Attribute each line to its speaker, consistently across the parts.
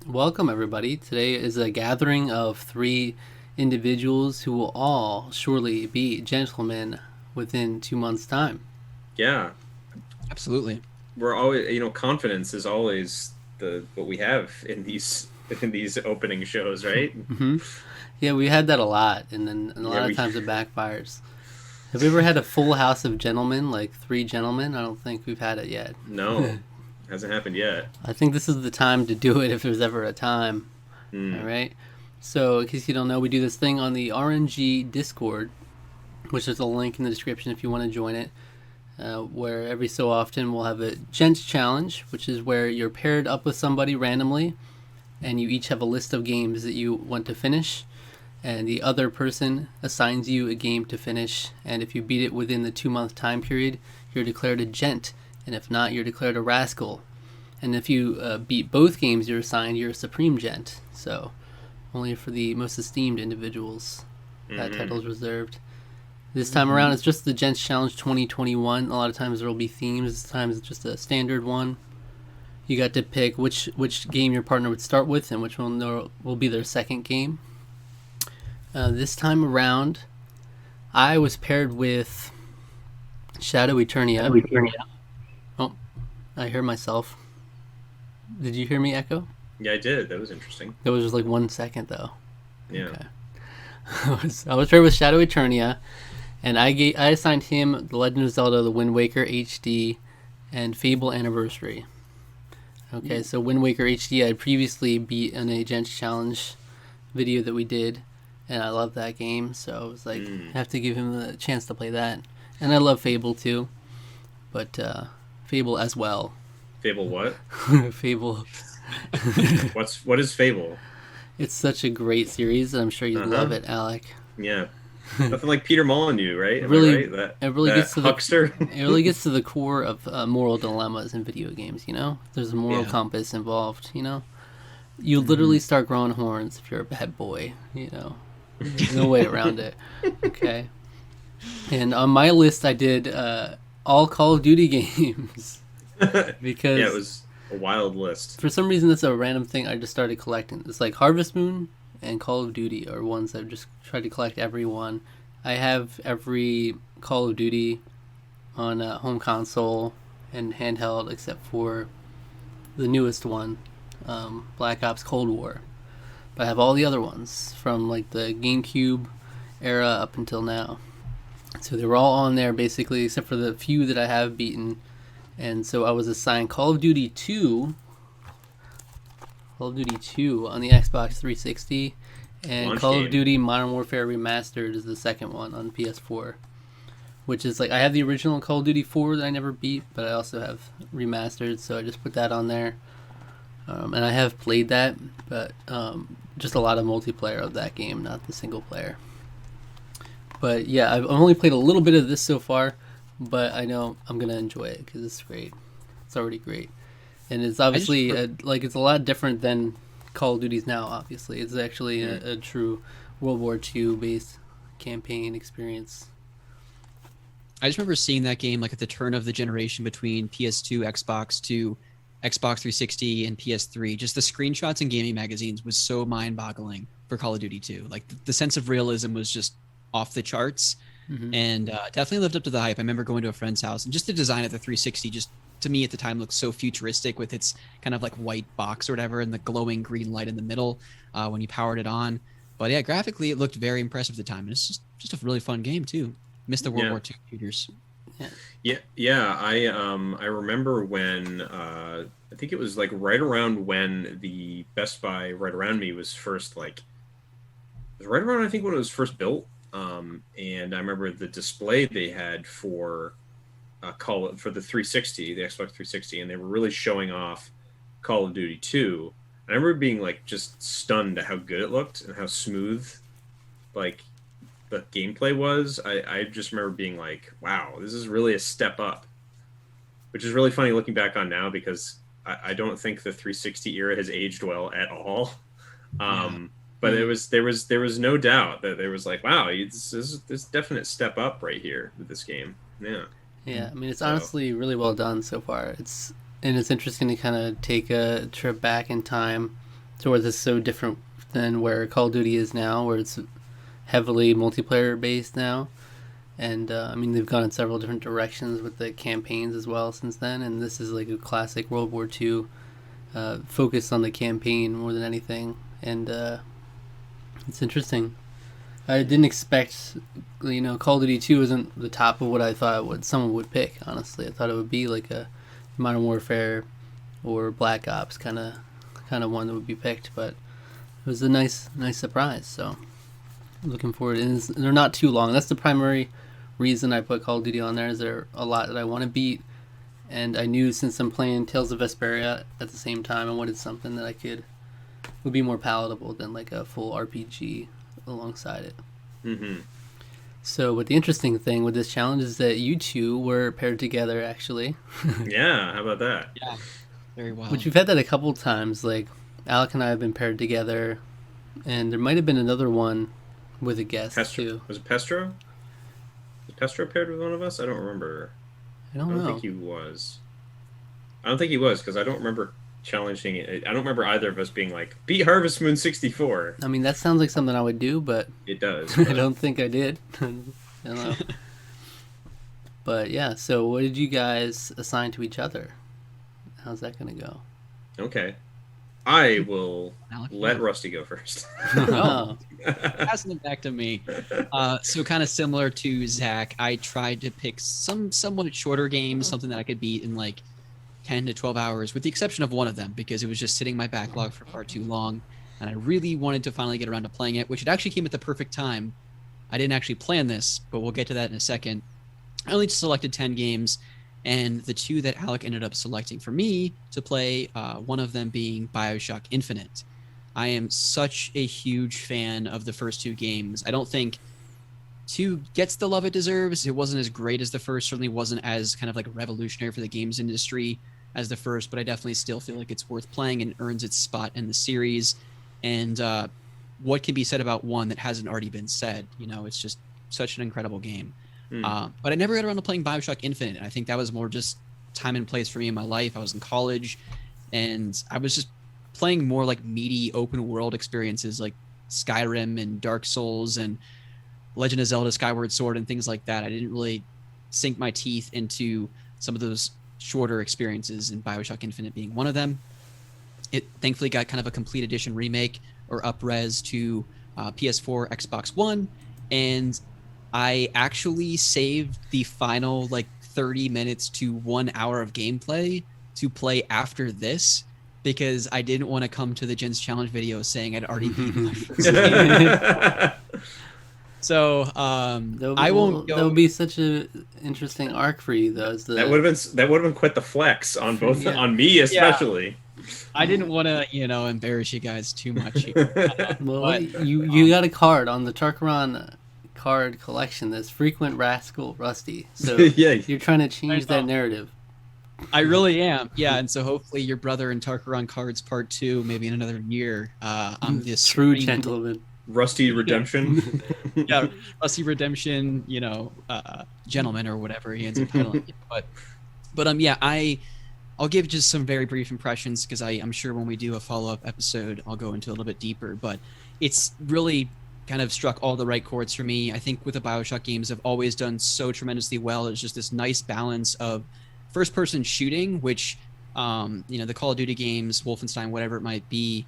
Speaker 1: Welcome, everybody. Today is a gathering of three individuals who will all surely be gentlemen within 2 months' time.
Speaker 2: Yeah,
Speaker 3: Absolutely.
Speaker 2: we're always, confidence is always the what we have in these opening shows, right?
Speaker 1: Hmm. Yeah, we had that a lot, and then a
Speaker 2: Yeah,
Speaker 1: lot of
Speaker 2: we
Speaker 1: times it backfires. Have we ever had a full house of gentlemen, like three gentlemen? I don't think we've had it yet.
Speaker 2: no, hasn't happened yet.
Speaker 1: I think this is the time to do it if there's ever a time. All
Speaker 2: Hmm.
Speaker 1: right. So, in case you don't know, we do this thing on the RNG Discord, which is a link in the description if you want to join it. Where every so often we'll have a Gents challenge, which is where you're paired up with somebody randomly, and you each have a list of games that you want to finish, and the other person assigns you a game to finish, and if you beat it within the 2 month time period, you're declared a gent, and if not, you're declared a rascal. And if you beat both games you're assigned, you're a supreme gent. So only for the most esteemed individuals that title is reserved. This time around, it's just the Gents Challenge 2021. A lot of times there will be themes. This time it's just a standard one. You got to pick which game your partner would start with and which one will be their second game. This time around, I was paired with Shadow Eternia. Oh, I hear myself. Did you hear me echo?
Speaker 2: Yeah, I did. That was interesting.
Speaker 1: It was just like 1 second though.
Speaker 2: Yeah.
Speaker 1: Okay. I was paired with Shadow Eternia, and I assigned him The Legend of Zelda: The Wind Waker HD and Fable Anniversary. Okay, so Wind Waker HD I had previously beat in a Gents Challenge video that we did, and I love that game, so I was like, I have to give him the chance to play that. And I love Fable too, but Fable as well.
Speaker 2: Fable what?
Speaker 1: Fable.
Speaker 2: What is Fable?
Speaker 1: It's such a great series, and I'm sure you'd love
Speaker 2: Uh-huh.
Speaker 1: it, Alec.
Speaker 2: Yeah. Nothing like Peter Molyneux, right? Am I
Speaker 1: Really,
Speaker 2: right? That
Speaker 1: it really
Speaker 2: that
Speaker 1: gets to
Speaker 2: huckster.
Speaker 1: it really gets to the core of moral dilemmas in video games. You know, there's a moral
Speaker 3: Yeah.
Speaker 1: compass involved. You know, you literally start growing horns if you're a bad boy. You know, there's no way around it. Okay, and on my list, I did all Call of Duty games because
Speaker 2: Yeah, it was a wild list.
Speaker 1: for some reason that's a random thing I just started collecting. It's like Harvest Moon and Call of Duty are ones I've just tried to collect every one. I have every Call of Duty on home console and handheld except for the newest one, Black Ops Cold War. But I have all the other ones from like the GameCube era up until now. So they were all on there basically, except for the few that I have beaten. And so I was assigned Call of Duty 2, Call of Duty 2 on the Xbox 360, and
Speaker 2: Launch
Speaker 1: Call
Speaker 2: game.
Speaker 1: of Duty Modern Warfare Remastered is the second one on PS4. Which is like I have the original Call of Duty 4 that I never beat, but I also have remastered, so I just put that on there. And I have played that, but just a lot of multiplayer of that game, not the single player. But yeah, I've only played a little bit of this so far, but I know I'm gonna enjoy it because it's great. It's already great, and it's obviously it's a lot different than Call of Duty's now. Obviously, it's actually a true World War II based campaign experience.
Speaker 3: I just remember seeing that game like at the turn of the generation between PS2, Xbox to Xbox 360 and PS3. Just the screenshots in gaming magazines was so mind-boggling for Call of Duty 2. Like the sense of realism was just off the charts, and definitely lived up to the hype. I remember going to a friend's house, and just the design of the 360 just to me at the time looked so futuristic with its kind of like white box or whatever and the glowing green light in the middle when you powered it on. But yeah, graphically it looked very impressive at the time, and it's just a really fun game too. Missed the World
Speaker 2: Yeah.
Speaker 3: War II shooters.
Speaker 2: Yeah. I remember when I think it was like right around when the Best Buy right around me was first like it was right around I think when it was first built. And I remember the display they had for for the 360, the Xbox 360, and they were really showing off Call of Duty 2. And I remember being like just stunned at how good it looked and how smooth like the gameplay was. I just remember being like, wow, this is really a step up, which is really funny looking back on now because I don't think the 360 era has aged well at all. But there was no doubt that there was like, wow, this is this definite step up right here with this game. Yeah.
Speaker 1: Yeah, I mean it's
Speaker 2: So
Speaker 1: honestly really well done so far. It's interesting to kind of take a trip back in time So where this is so different than where Call of Duty is now, where it's heavily multiplayer based now. And I mean, they've gone in several different directions with the campaigns as well since then. And this is like a classic World War II, focused on the campaign more than anything. And it's interesting. I didn't expect, Call of Duty 2 isn't the top of what I thought someone would pick, honestly. I thought it would be like a Modern Warfare or Black Ops kind of one that would be picked, but it was a nice surprise. So looking forward. And they're not too long. That's the primary reason I put Call of Duty on there. Is there a lot that I want to beat, and I knew since I'm playing Tales of Vesperia at the same time, I wanted something that would be more palatable than like a full RPG alongside it.
Speaker 2: Mm-hmm.
Speaker 1: So, but the interesting thing with this challenge is that you two were paired together, actually.
Speaker 2: Yeah, how about that?
Speaker 3: Yeah, very wild.
Speaker 1: Which we've had that a couple times. Like, Alec and I have been paired together, and there might have been another one with a guest, too.
Speaker 2: Was it Pestro? Was Pestro paired with one of us? I don't remember.
Speaker 1: I don't know.
Speaker 2: Think he was. I don't think he was, because I don't remember challenging it. I don't remember either of us being like, beat Harvest Moon 64.
Speaker 1: I mean, that sounds like something I would do, but
Speaker 2: it does.
Speaker 1: I don't think I did. I don't know. But yeah, so what did you guys assign to each other? How's that going to go?
Speaker 2: Okay. I will let Rusty go first.
Speaker 1: Oh.
Speaker 3: Passing it back to me. So kind of similar to Zach, I tried to pick some somewhat shorter games, something that I could beat in like 10 to 12 hours, with the exception of one of them, because it was just sitting in my backlog for far too long, and I really wanted to finally get around to playing it, which it actually came at the perfect time. I didn't actually plan this, but we'll get to that in a second. I only selected 10 games, and the two that Alec ended up selecting for me to play, one of them being BioShock Infinite. I am such a huge fan of the first two games. I don't think 2 gets the love it deserves. It wasn't as great as the first, certainly wasn't as kind of like revolutionary for the games industry as the first, but I definitely still feel like it's worth playing and earns its spot in the series. And what can be said about 1 that hasn't already been said? It's just such an incredible game. But I never got around to playing BioShock Infinite. And I think that was more just time and place for me in my life. I was in college, and I was just playing more like meaty open world experiences like Skyrim and Dark Souls and Legend of Zelda Skyward Sword and things like that. I didn't really sink my teeth into some of those shorter experiences, and BioShock Infinite being one of them. It thankfully got kind of a complete edition remake or up-res to PS4, Xbox One, and I actually saved the final like 30 minutes to 1 hour of gameplay to play after this, because I didn't want to come to the Gents Challenge video saying I'd already beat my first game. So I won't go.
Speaker 1: That would be such an interesting arc for you, though.
Speaker 2: That would have been quite the flex on both on me especially.
Speaker 3: Yeah. I didn't want to embarrass you guys too much here.
Speaker 1: Well, you got a card on the Tarqaron card collection. This frequent rascal Rusty. So
Speaker 2: yeah,
Speaker 1: you're trying to change that narrative.
Speaker 3: I really am. Yeah, and so hopefully your brother in Tarqaron Cards Part 2, maybe in another year. I'm this
Speaker 1: true gentleman.
Speaker 2: Rusty Redemption.
Speaker 3: Yeah, Rusty Redemption, gentleman or whatever he ends up titling it. But yeah, I'll give just some very brief impressions, because I'm sure when we do a follow-up episode, I'll go into a little bit deeper. But it's really kind of struck all the right chords for me. I think with the BioShock games, have always done so tremendously well. It's just this nice balance of first-person shooting, which, the Call of Duty games, Wolfenstein, whatever it might be,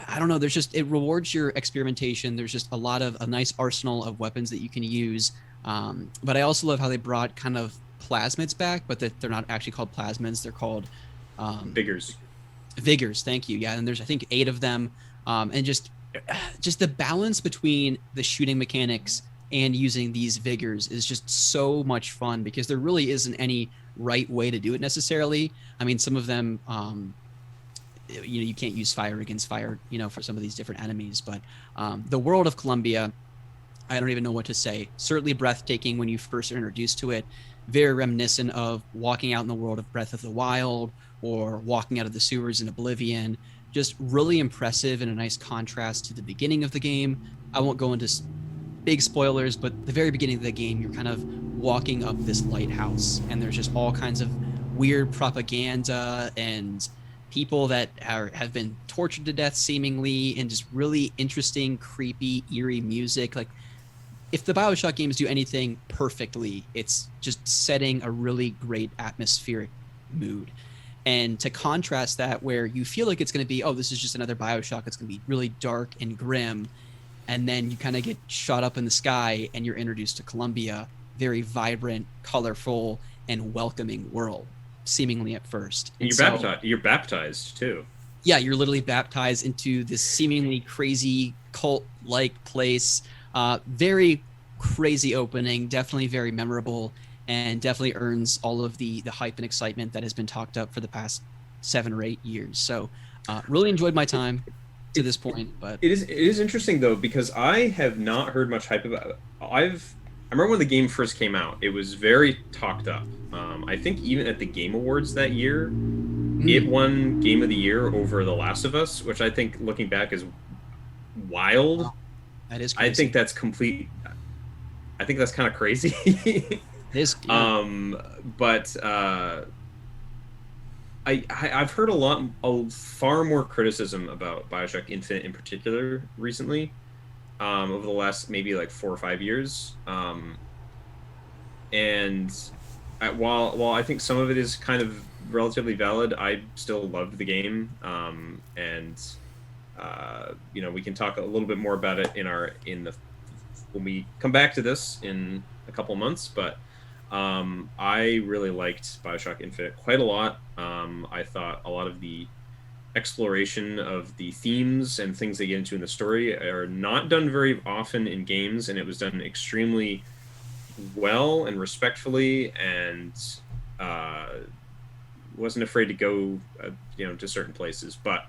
Speaker 3: I don't know. It rewards your experimentation. There's just a nice arsenal of weapons that you can use. But I also love how they brought kind of plasmids back, but that they're not actually called plasmids. They're called
Speaker 2: Vigors.
Speaker 3: Vigors. Thank you. Yeah. And there's, I think, 8 of them. And just the balance between the shooting mechanics and using these Vigors is just so much fun, because there really isn't any right way to do it necessarily. I mean, some of them, you can't use fire against fire, for some of these different enemies. But the world of Columbia, I don't even know what to say. Certainly breathtaking when you first are introduced to it. Very reminiscent of walking out in the world of Breath of the Wild, or walking out of the sewers in Oblivion. Just really impressive, and a nice contrast to the beginning of the game. I won't go into big spoilers, but the very beginning of the game, you're kind of walking up this lighthouse, and there's just all kinds of weird propaganda and people that have been tortured to death seemingly, and just really interesting, creepy, eerie music. Like, if the BioShock games do anything perfectly, it's just setting a really great atmospheric mood. And to contrast that, where you feel like it's going to be, oh, this is just another BioShock, it's going to be really dark and grim. And then you kind of get shot up in the sky and you're introduced to Columbia, very vibrant, colorful, and welcoming world, seemingly at first.
Speaker 2: And you're baptized too.
Speaker 3: Yeah, you're literally baptized into this seemingly crazy cult-like place. Very crazy opening, definitely very memorable, and definitely earns all of the hype and excitement that has been talked up for the past 7 or 8 years. So really enjoyed my time to this point. But
Speaker 2: it is interesting though, because I have not heard much hype about it. I remember when the game first came out, it was very talked up. I think even at the Game Awards that year, it won Game of the Year over The Last of Us, which I think, looking back, is wild.
Speaker 3: Wow. That is crazy.
Speaker 2: I think that's complete. I think that's kind of crazy.
Speaker 3: It is. Yeah.
Speaker 2: But I've heard far more criticism about BioShock Infinite in particular recently, over the last maybe like 4 or 5 years. And while I think some of it is kind of relatively valid, I still loved the game. And we can talk a little bit more about it when we come back to this in a couple months. But I really liked BioShock Infinite quite a lot. I thought a lot of the exploration of the themes and things they get into in the story are not done very often in games, and it was done extremely well and respectfully, and wasn't afraid to go to certain places. But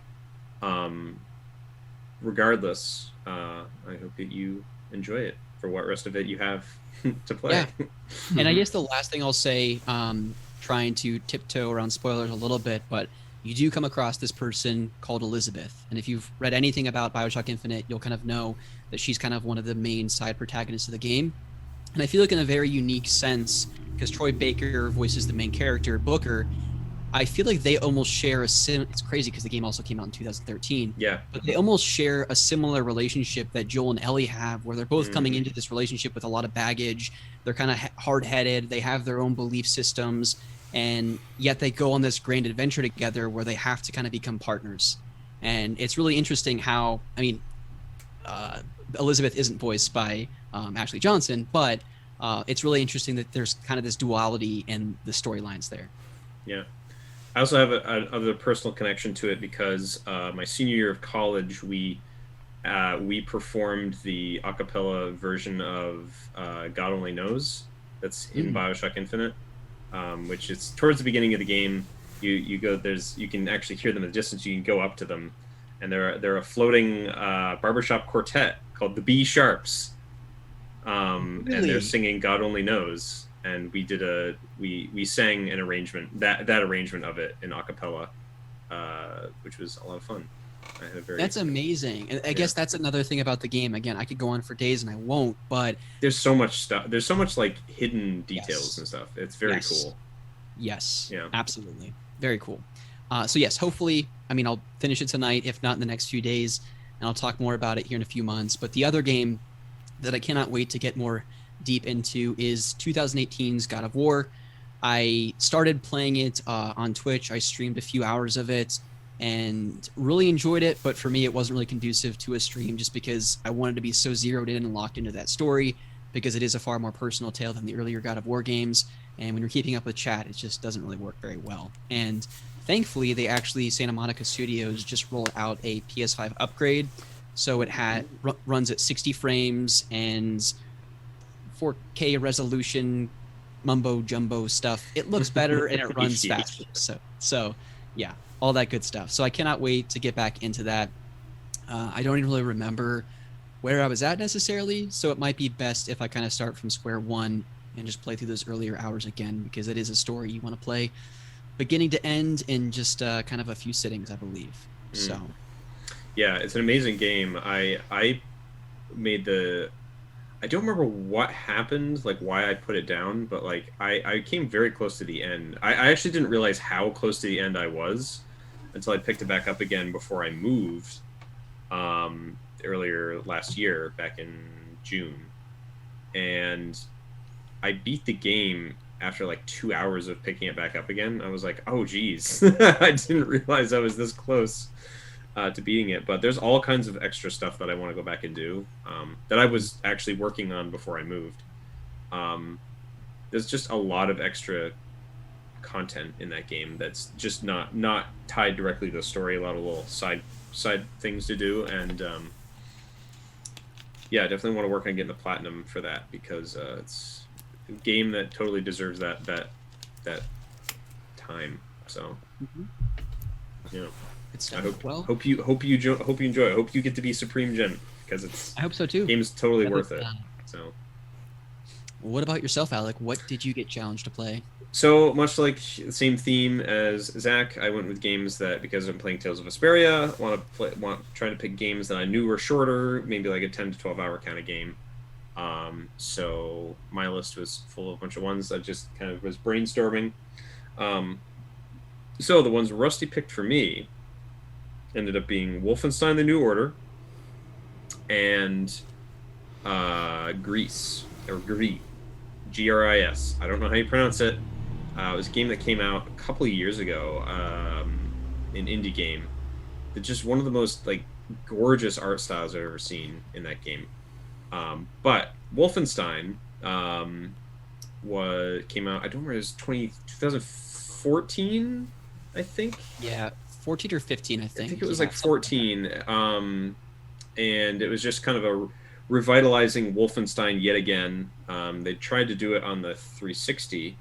Speaker 2: regardless, I hope that you enjoy it for what rest of it you have to play.
Speaker 3: Yeah. And I guess the last thing I'll say, trying to tiptoe around spoilers a little bit, but you do come across this person called Elizabeth. And if you've read anything about BioShock Infinite, you'll kind of know that she's kind of one of the main side protagonists of the game. And I feel like in a very unique sense, because Troy Baker voices the main character, Booker, I feel like they almost share it's crazy because the game also came out in 2013.
Speaker 2: Yeah.
Speaker 3: But they almost share a similar relationship that Joel and Ellie have, where they're both coming into this relationship with a lot of baggage. They're kind of hard-headed. They have their own belief systems, and yet they go on this grand adventure together where they have to kind of become partners. And it's really interesting how, Elizabeth isn't voiced by Ashley Johnson, but it's really interesting that there's kind of this duality in the storylines there.
Speaker 2: Yeah. I also have a personal connection to it because my senior year of college, we performed the a cappella version of God Only Knows that's in BioShock Infinite, which is towards the beginning of the game. You can actually hear them in the distance. You can go up to them, and they're a floating barbershop quartet called the B Sharps, and they're singing God Only Knows. And we sang an arrangement, that arrangement of it in a cappella, which was a lot of fun.
Speaker 3: That's amazing. And I guess that's another thing about the game. Again, I could go on for days and I won't, but
Speaker 2: there's so much stuff. There's so much like hidden details and stuff. It's very cool.
Speaker 3: Yes.
Speaker 2: Yeah.
Speaker 3: Absolutely. Very cool. So yes, hopefully, I'll finish it tonight, if not in the next few days, and I'll talk more about it here in a few months. But the other game that I cannot wait to get more deep into is 2018's God of War. I started playing it on Twitch. I streamed a few hours of it and really enjoyed it, but for me it wasn't really conducive to a stream just because I wanted to be so zeroed in and locked into that story, because it is a far more personal tale than the earlier God of War games, and when you're keeping up with chat, it just doesn't really work very well. And thankfully, Santa Monica Studios just rolled out a PS5 upgrade, so it runs at 60 frames and 4K resolution, mumbo jumbo stuff. It looks better and it runs faster. So yeah, all that good stuff. So I cannot wait to get back into that. I don't even really remember where I was at necessarily, so it might be best if I kind of start from square one and just play through those earlier hours again, because it is a story you want to play beginning to end in just kind of a few sittings, I believe. So
Speaker 2: yeah, it's an amazing game. I don't remember what happened, like why I put it down, but like I came very close to the end. I actually didn't realize how close to the end I was until I picked it back up again before I moved earlier last year, back in June. And I beat the game after like 2 hours of picking it back up again. I was like, oh, geez. I didn't realize I was this close to beating it. But there's all kinds of extra stuff that I want to go back and do that I was actually working on before I moved. There's just a lot of extra content in that game that's just not tied directly to the story. A lot of little side things to do, and yeah, I definitely want to work on getting the platinum for that, because it's a game that totally deserves that time. So yeah,
Speaker 3: It's
Speaker 2: I hope
Speaker 3: well.
Speaker 2: hope you enjoy it. Hope you get to be Supreme Gent, because it's
Speaker 3: I hope so too.
Speaker 2: game's totally
Speaker 3: I
Speaker 2: worth
Speaker 3: hope,
Speaker 2: it. So.
Speaker 3: What about yourself, Alec? What did you get challenged to play?
Speaker 2: So much like the same theme as Zach, I went with games that, because I'm playing Tales of Vesperia, trying to pick games that I knew were shorter, maybe like a 10 to 12 hour kind of game. So my list was full of a bunch of ones. I just kind of was brainstorming. So the ones Rusty picked for me ended up being Wolfenstein: The New Order and Greece, or Gris. Gris. I don't know how you pronounce it. It was a game that came out a couple of years ago, an indie game. It's just one of the most like gorgeous art styles I've ever seen in that game. But Wolfenstein came out. I don't remember. It was 2014, I think.
Speaker 3: Yeah, 14 or 15, I think.
Speaker 2: I think it was like 14. And it was just kind of a revitalizing Wolfenstein yet again. They tried to do it on the 360.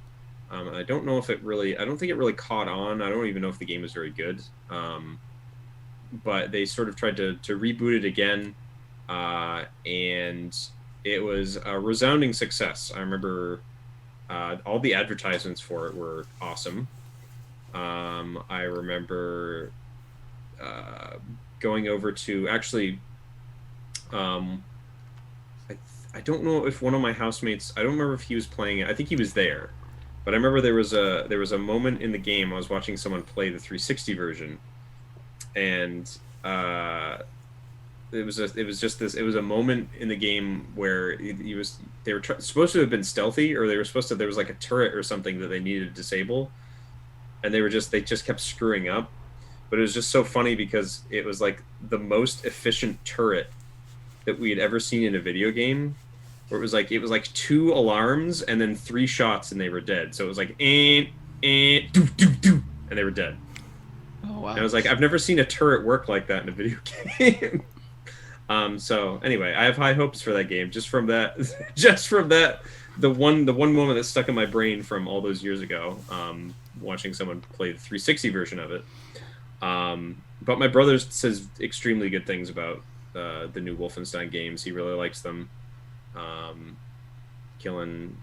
Speaker 2: I don't know if I don't think it really caught on. I don't even know if the game is very good. But they sort of tried to reboot it again. And it was a resounding success. I remember all the advertisements for it were awesome. I remember going over to actually... I don't know if one of my housemates, I don't remember if he was playing it. I think he was there. But I remember there was a moment in the game I was watching someone play the 360 version, and it was a moment in the game where they were supposed to have been stealthy, or there was like a turret or something that they needed to disable, and they just kept screwing up. But it was just so funny because it was like the most efficient turret that we had ever seen in a video game, where it was like 2 alarms and then 3 shots and they were dead. So it was like doo, doo, doo, and they were dead.
Speaker 3: Oh wow!
Speaker 2: And I was like, I've never seen a turret work like that in a video game. So anyway, I have high hopes for that game, just from that, the one moment that stuck in my brain from all those years ago, watching someone play the 360 version of it. But my brother says extremely good things about the new Wolfenstein games. He really likes them. Killing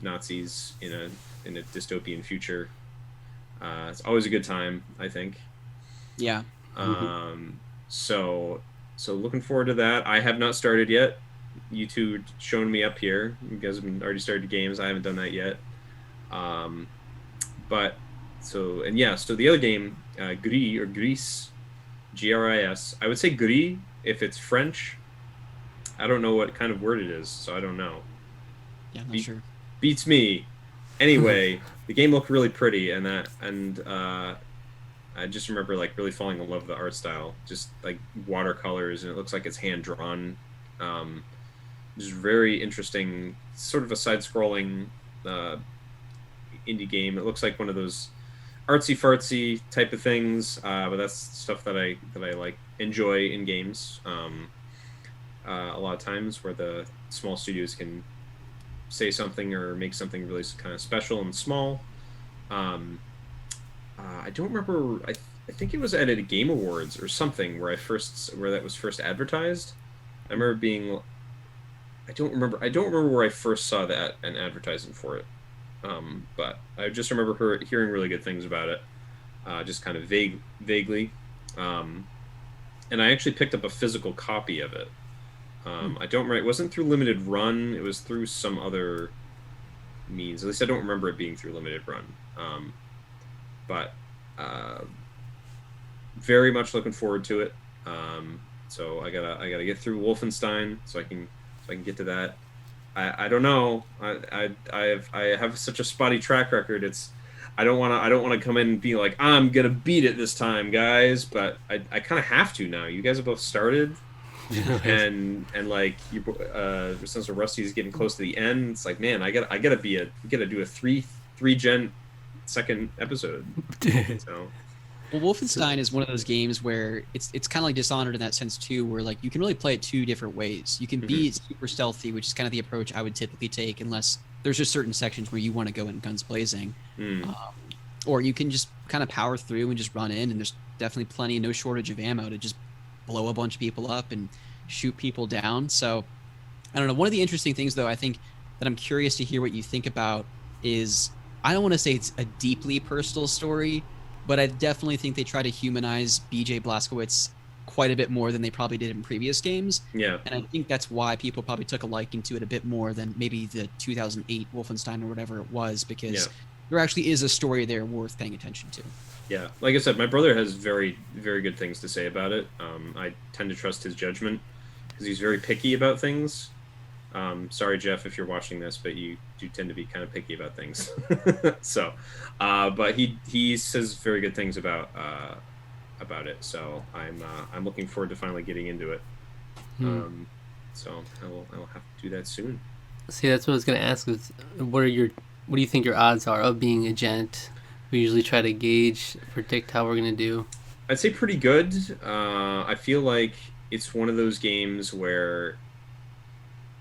Speaker 2: Nazis in a dystopian future. It's always a good time, I think.
Speaker 3: Yeah.
Speaker 2: So looking forward to that. I have not started yet. You two showing me up here. You guys have already started games. I haven't done that yet. So the other game, Gris or Gris, Gris. I would say Gris if it's French. I don't know what kind of word it is, so I don't know.
Speaker 3: Yeah, I'm not sure.
Speaker 2: Beats me. Anyway, the game looked really pretty, and I just remember like really falling in love with the art style, just like watercolors, and it looks like it's hand drawn. Just very interesting, sort of a side-scrolling indie game. It looks like one of those artsy fartsy type of things, but that's stuff that I like enjoy in games. A lot of times where the small studios can say something or make something really kind of special and small. I don't remember. I think it was at a Game Awards or something where that was first advertised. I remember being. I don't remember where I first saw that an advertisement for it. But I just remember hearing really good things about it, just kind of vaguely. And I actually picked up a physical copy of it. I don't remember. It wasn't through Limited Run. It was through some other means. At least I don't remember it being through Limited Run. But very much looking forward to it. So I gotta get through Wolfenstein so I can get to that. I don't know. I have such a spotty track record. I don't wanna come in and be like, I'm gonna beat it this time, guys. But I kind of have to now. You guys have both started, and like since Rusty's getting close to the end, it's like, man, I gotta do a three gen second episode. So.
Speaker 3: Well, Wolfenstein is one of those games where it's kind of like Dishonored in that sense too, where like you can really play it two different ways. You can be super stealthy, which is kind of the approach I would typically take, unless there's just certain sections where you want to go in guns blazing, or you can just kind of power through and just run in, and there's definitely no shortage of ammo to just blow a bunch of people up and shoot people down. So I don't know. One of the interesting things, though, I think that I'm curious to hear what you think about is, I don't want to say it's a deeply personal story, but I definitely think they try to humanize BJ Blazkowicz quite a bit more than they probably did in previous games.
Speaker 2: Yeah.
Speaker 3: And I think that's why people probably took a liking to it a bit more than maybe the 2008 Wolfenstein or whatever it was, because there actually is a story there worth paying attention to.
Speaker 2: Yeah. Like I said, my brother has very, very good things to say about it. I tend to trust his judgment because he's very picky about things. Sorry, Jeff, if you're watching this, but you do tend to be kind of picky about things. So, but he says very good things about it. So I'm looking forward to finally getting into it. So I will have to do that soon.
Speaker 1: See, that's what I was gonna ask. Is what do you think your odds are of being a gent? We usually try to predict how we're gonna do.
Speaker 2: I'd say pretty good. I feel like it's one of those games where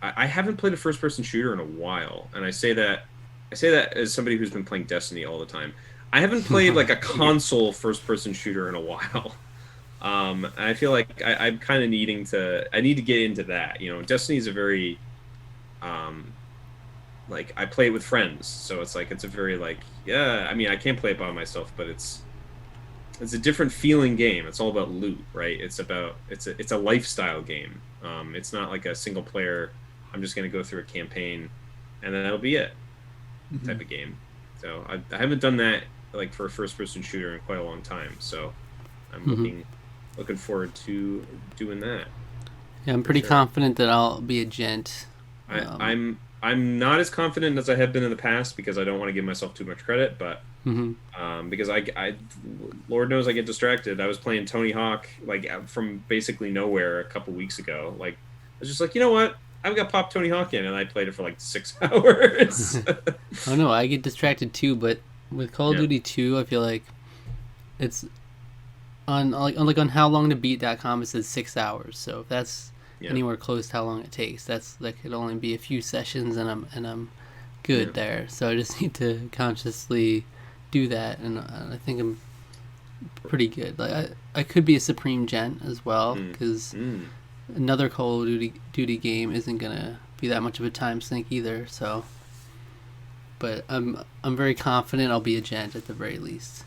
Speaker 2: I haven't played a first-person shooter in a while, and I say that as somebody who's been playing Destiny all the time. I haven't played like a console first-person shooter in a while. And I feel like I'm kind of I need to get into that. You know, Destiny is a very, like, I play it with friends, so it's a very like, yeah. I mean, I can't play it by myself, but it's a different feeling game. It's all about loot, right? It's a lifestyle game. It's not like a single player, I'm just going to go through a campaign and then that'll be it type of game. So I haven't done that like for a first person shooter in quite a long time. So I'm looking forward to doing that.
Speaker 1: Yeah, I'm pretty confident that I'll be a gent.
Speaker 2: I'm not as confident as I have been in the past because I don't want to give myself too much credit, but because I Lord knows I get distracted. I was playing Tony Hawk like from basically nowhere a couple weeks ago. Like I was just like, you know what? I've got Pop Tony Hawk in, and I played it for like 6 hours.
Speaker 1: Oh no, I get distracted too. But with Call of Duty 2, I feel like it's on how long to beat.com. It says 6 hours. So if that's anywhere close to how long it takes, that could only be a few sessions, and I'm good there. So I just need to consciously do that, and I think I'm pretty good. Like I could be a Supreme Gent as well, because another Call of Duty game isn't gonna be that much of a time sink either. So, but I'm very confident I'll be a gent at the very least.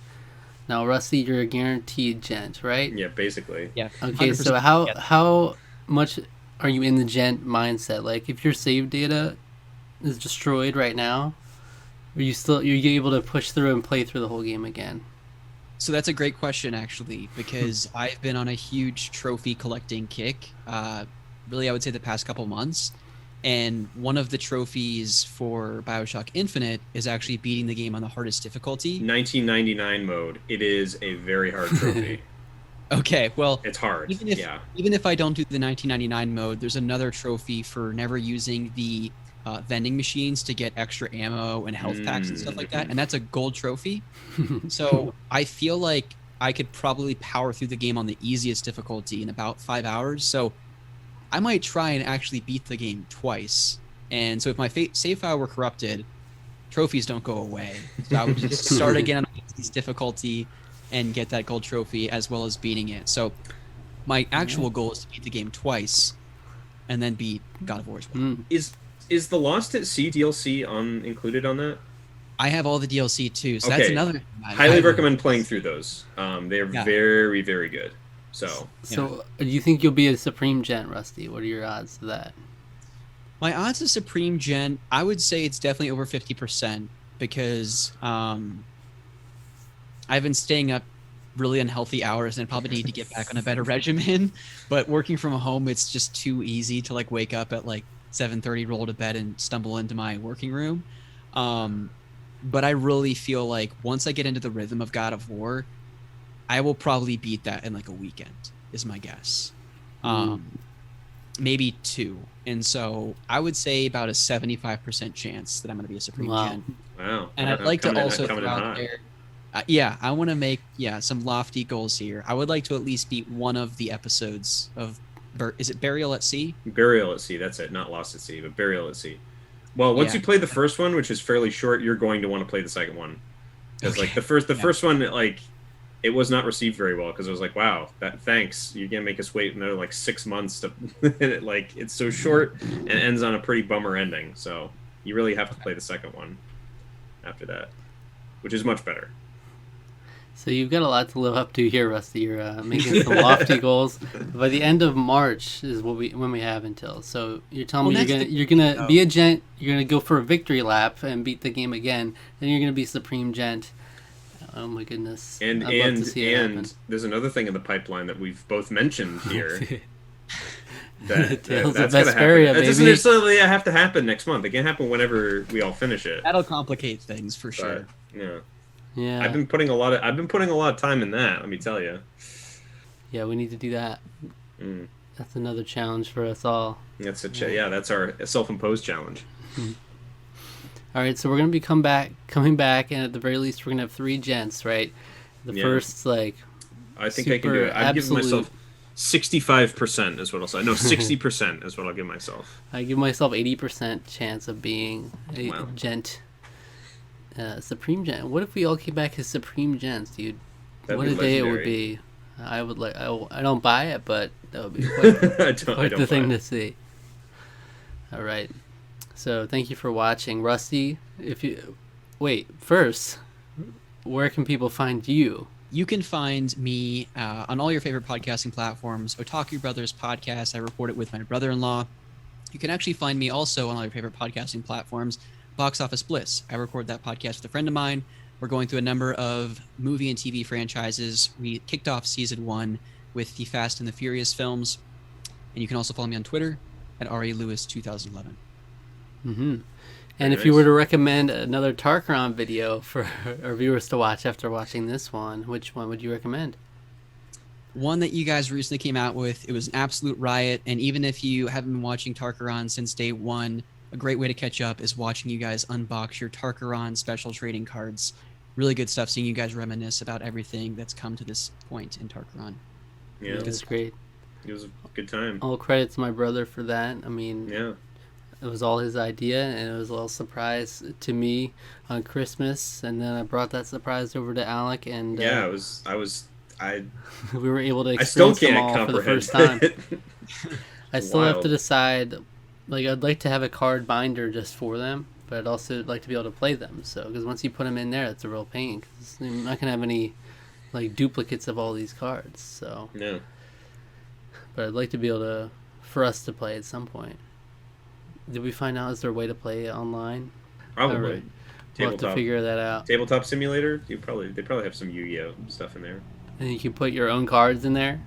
Speaker 1: Now, Rusty, you're a guaranteed gent, right?
Speaker 2: Yeah, basically.
Speaker 3: Yeah.
Speaker 1: Okay, so how much are you in the gent mindset? Like, if your save data is destroyed right now, are you able to push through and play through the whole game again?
Speaker 3: So that's a great question, actually, because I've been on a huge trophy collecting kick, really I would say the past couple months. And one of the trophies for BioShock Infinite is actually beating the game on the hardest difficulty.
Speaker 2: 1999 mode. It is a very hard trophy.
Speaker 3: Okay, well,
Speaker 2: it's hard.
Speaker 3: Even if I don't do the 1999 mode, there's another trophy for never using the vending machines to get extra ammo and health packs and stuff like that, and that's a gold trophy. So I feel like I could probably power through the game on the easiest difficulty in about 5 hours. So I might try and actually beat the game twice. And so if my save file were corrupted, trophies don't go away. So I would just start again on the easiest difficulty and get that gold trophy as well as beating it. So my actual goal is to beat the game twice and then beat God of War as well.
Speaker 2: Is the Lost at Sea DLC included on that?
Speaker 3: I have all the DLC too, so that's another thing.
Speaker 2: Highly recommend playing through those. They're very, very good. So
Speaker 1: do you think you'll be a Supreme Gent, Rusty? What are your odds of that?
Speaker 3: My odds of Supreme Gent, I would say it's definitely over 50% because I've been staying up really unhealthy hours and I probably need to get back on a better regimen. But working from home, it's just too easy to like wake up at like 7:30, roll to bed, and stumble into my working room. But I really feel like once I get into the rhythm of God of War, I will probably beat that in like a weekend, is my guess. Maybe 2. And so I would say about a 75% chance that I'm going to be a Supreme Gent.
Speaker 2: Wow.
Speaker 3: And I'd like to also throw out there, I want to make some lofty goals here. I would like to at least beat one of the episodes of, is it Burial at Sea?
Speaker 2: Burial at Sea, that's it. Not Lost at Sea, but Burial at Sea. Well, once you play the first one, which is fairly short, you're going to want to play the second one. Because like the first one, like, it was not received very well because it was like, wow, thanks. You're gonna make us wait another like 6 months to like it's so short and ends on a pretty bummer ending. So you really have to play the second one after that, which is much better.
Speaker 1: So you've got a lot to live up to here, Rusty. You're making some lofty goals. By the end of March is when we have until. So you're telling me you're gonna be a Gent. You're gonna go for a victory lap and beat the game again. Then you're gonna be Supreme Gent. Oh my goodness!
Speaker 2: And there's another thing in the pipeline that we've both mentioned here. that's gonna happen. It doesn't necessarily have to happen next month. It can happen whenever we all finish it.
Speaker 3: That'll complicate things for sure.
Speaker 1: Yeah.
Speaker 2: I've been putting a lot of time in that. Let me tell you.
Speaker 1: Yeah, we need to do that. That's another challenge for us all.
Speaker 2: That's that's our self-imposed challenge.
Speaker 1: All right, so we're gonna be coming back, and at the very least, we're gonna have 3 Gents, right? The first, like,
Speaker 2: I think I can do it. I've given myself 65% is what I'll say. No, 60% is what I'll give myself.
Speaker 1: I give myself 80% chance of being a Gent, Supreme Gent. What if we all came back as Supreme Gents, dude?
Speaker 2: That'd
Speaker 1: what a day it would be. I would like. I don't buy it, but that would be quite the thing to see. All right. So thank you for watching, Rusty. First, where can people find you?
Speaker 3: You can find me on all your favorite podcasting platforms. Otaku Brothers Podcast. I record it with my brother-in-law. You can actually find me also on all your favorite podcasting platforms. Box Office Bliss. I record that podcast with a friend of mine. We're going through a number of movie and TV franchises. We kicked off season 1 with the Fast and the Furious films. And you can also follow me on Twitter at RALewis2011.
Speaker 1: And if you were to recommend another Tarqaron video for our viewers to watch after watching this one, which one would you recommend?
Speaker 3: One that you guys recently came out with. It was an absolute riot, and even if you haven't been watching Tarqaron since day 1, a great way to catch up is watching you guys unbox your Tarqaron special trading cards. Really good stuff, seeing you guys reminisce about everything that's come to this point in Tarqaron.
Speaker 2: Yeah,
Speaker 1: it's great.
Speaker 2: It was a good time.
Speaker 1: All credit to my brother for that. I mean, it was all his idea, and it was a little surprise to me on Christmas, and then I brought that surprise over to Alec, and we were able to experience them all for the first time. I still have to decide. Like, I'd like to have a card binder just for them, but I'd also like to be able to play them. So, because once you put them in there, it's a real pain. Because you're not gonna have any like duplicates of all these cards. So, but I'd like to be able for us to play at some point. Did we find out, is there a way to play it online?
Speaker 2: Probably.
Speaker 1: Right. We'll have to figure that out.
Speaker 2: Tabletop Simulator? They probably have some Yu-Gi-Oh stuff in there.
Speaker 1: And you can put your own cards in there?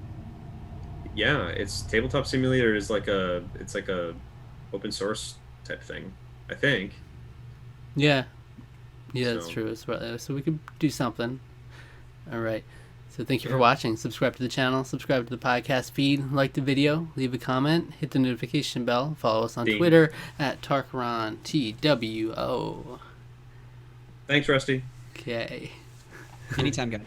Speaker 2: Yeah, it's Tabletop Simulator is like a open source type thing, I think.
Speaker 1: Yeah. Yeah, that's true. So we could do something. All right. So thank you for watching. Subscribe to the channel. Subscribe to the podcast feed. Like the video. Leave a comment. Hit the notification bell. Follow us on Twitter at Tarqaron, TWO.
Speaker 2: Thanks, Rusty.
Speaker 1: Okay.
Speaker 3: Anytime, guys.